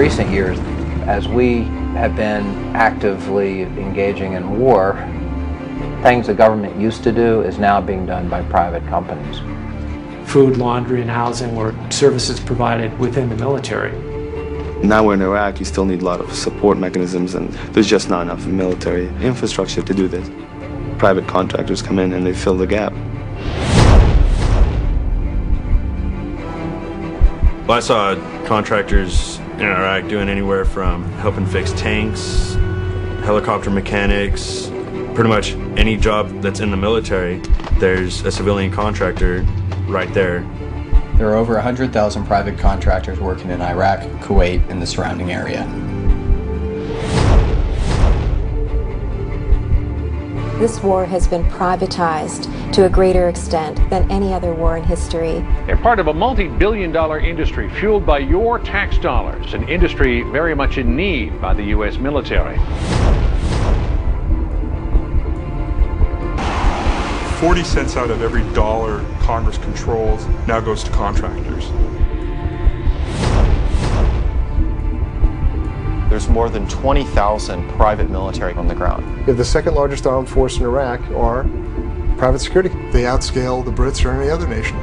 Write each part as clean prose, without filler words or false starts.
recent years, as we have been actively engaging in war, things the government used to do is now being done by private companies. Food, laundry, and housing were services provided within the military. Now we're in Iraq, you still need a lot of support mechanisms, and there's just not enough military infrastructure to do this. Private contractors come in and they fill the gap. Well, I saw contractors in Iraq doing anywhere from helping fix tanks, helicopter mechanics, pretty much any job that's in the military, there's a civilian contractor right there. There are over 100,000 private contractors working in Iraq, Kuwait, and the surrounding area. This war has been privatized to a greater extent than any other war in history. They're part of a multi-billion-dollar industry fueled by your tax dollars, an industry very much in need by the U.S. military. 40 cents out of every dollar Congress controls now goes to contractors. There's more than 20,000 private military on the ground. We have the second largest armed force in Iraq, are private security. They outscale the Brits or any other nation.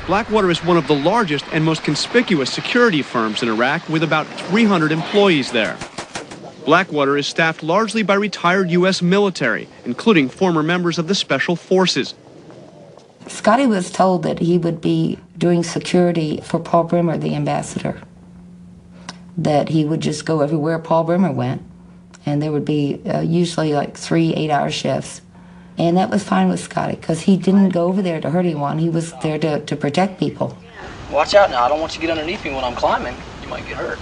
Blackwater is one of the largest and most conspicuous security firms in Iraq, with about 300 employees there. Blackwater is staffed largely by retired U.S. military, including former members of the Special Forces. Scotty was told that he would be doing security for Paul Bremer, the ambassador, that he would just go everywhere Paul Bremer went, and there would be usually like 3 8-hour shifts. And that was fine with Scotty, because he didn't go over there to hurt anyone. He was there to protect people. Watch out now. I don't want you to get underneath me when I'm climbing. You might get hurt.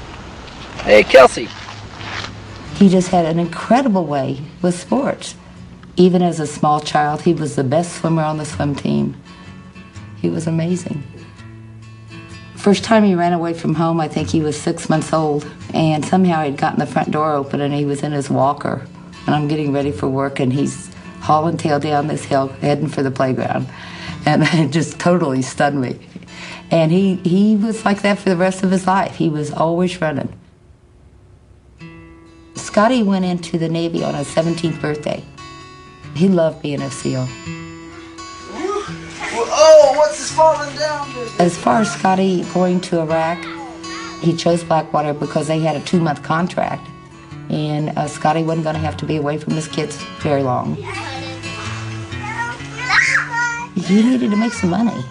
Hey, Kelsey. He just had an incredible way with sports. Even as a small child, he was the best swimmer on the swim team. He was amazing. First time he ran away from home, I think he was 6 months old, and somehow he'd gotten the front door open and he was in his walker. And I'm getting ready for work, and he's hauling tail down this hill, heading for the playground. And it just totally stunned me. And he was like that for the rest of his life. He was always running. Scotty went into the Navy on his 17th birthday. He loved being a SEAL. Oh, what's this falling down? As far as Scotty going to Iraq, he chose Blackwater because they had a 2-month contract, and Scotty wasn't going to have to be away from his kids very long. He needed to make some money.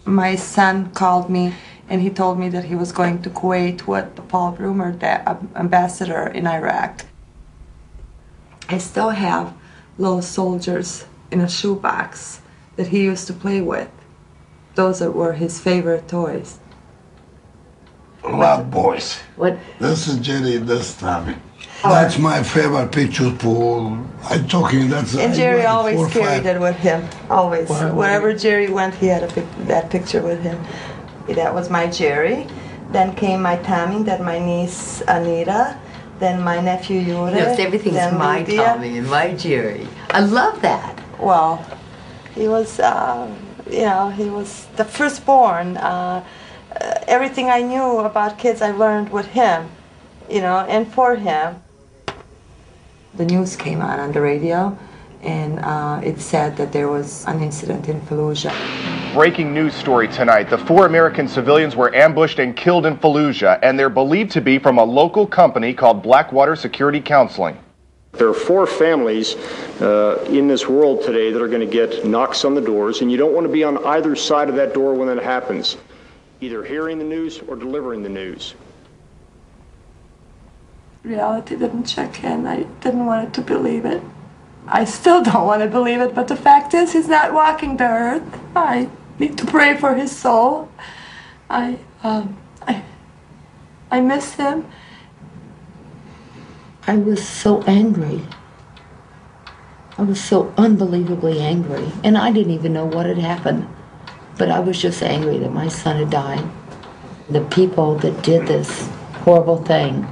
My son called me and he told me that he was going to Kuwait with Paul Bremer, the ambassador in Iraq. I still have little soldiers in a shoebox that he used to play with. Those were his favorite toys. Love boys. What? This is Jerry this time. That's my favorite picture to I'm talking. That's and Jerry always carried it with him. Always. Wherever Jerry went, he had that picture with him. That was my Jerry. Then came my Tommy, then my niece Anita, then my nephew Yuri. Yes, everything's my Lydia. Tommy and my Jerry. I love that. Well, he was, he was the firstborn. Everything I knew about kids, I learned with him, and for him. The news came on the radio, and it said that there was an incident in Fallujah. Breaking news story tonight. The 4 American civilians were ambushed and killed in Fallujah, and they're believed to be from a local company called Blackwater Security Counseling. There are 4 families in this world today that are going to get knocks on the doors, and you don't want to be on either side of that door when that happens, either hearing the news or delivering the news. Reality didn't check in. I didn't want to believe it. I still don't want to believe it, but the fact is he's not walking the earth. I need to pray for his soul. I miss him. I was so angry. I was so unbelievably angry, and I didn't even know what had happened. But I was just angry that my son had died. The people that did this horrible thing,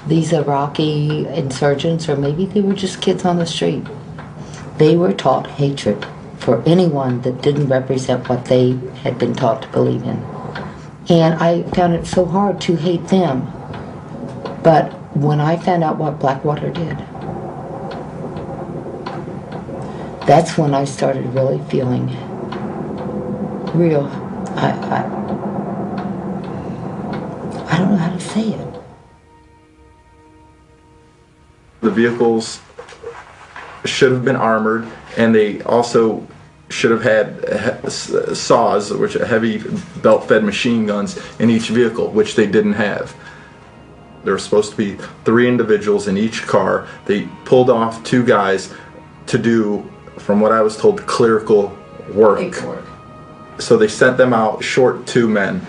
these Iraqi insurgents, or maybe they were just kids on the street, They were taught hatred for anyone that didn't represent what they had been taught to believe in. And I found it so hard to hate them. But when I found out what Blackwater did, that's when I started really feeling real. I don't know how to say it. The vehicles should have been armored, and they also should have had saws, which are heavy belt-fed machine guns, in each vehicle, which they didn't have. There were supposed to be 3 individuals in each car. They pulled off 2 guys to do, from what I was told, clerical work. So they sent them out short 2 men.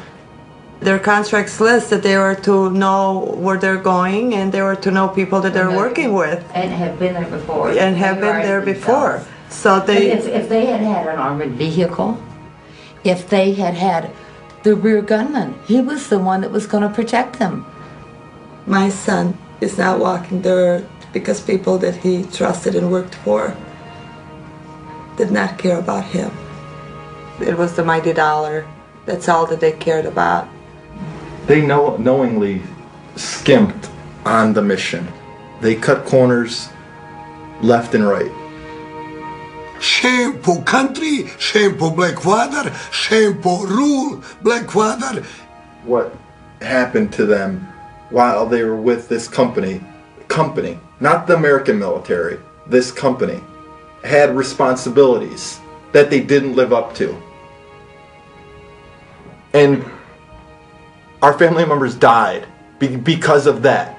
Their contracts list that they were to know where they're going, and they were to know people that they're working with. And have been there before. And have been there before. So they... If they had had an armored vehicle, if they had had the rear gunman, he was the one that was going to protect them. My son is not walking the earth because people that he trusted and worked for did not care about him. It was the mighty dollar. That's all that they cared about. They knowingly skimped on the mission. They cut corners left and right. Shameful country, shameful Blackwater, shameful rule, Blackwater. What happened to them while they were with this company, not the American military, this company, had responsibilities that they didn't live up to. And our family members died because of that.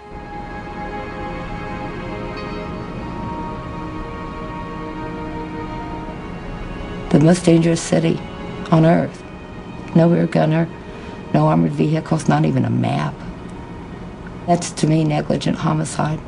The most dangerous city on earth. No rear gunner, no armored vehicles, not even a map. That's, to me, negligent homicide.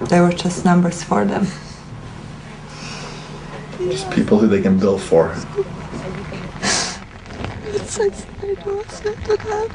They were just numbers for them. Just people who they can bill for. It's like I know it's not to have.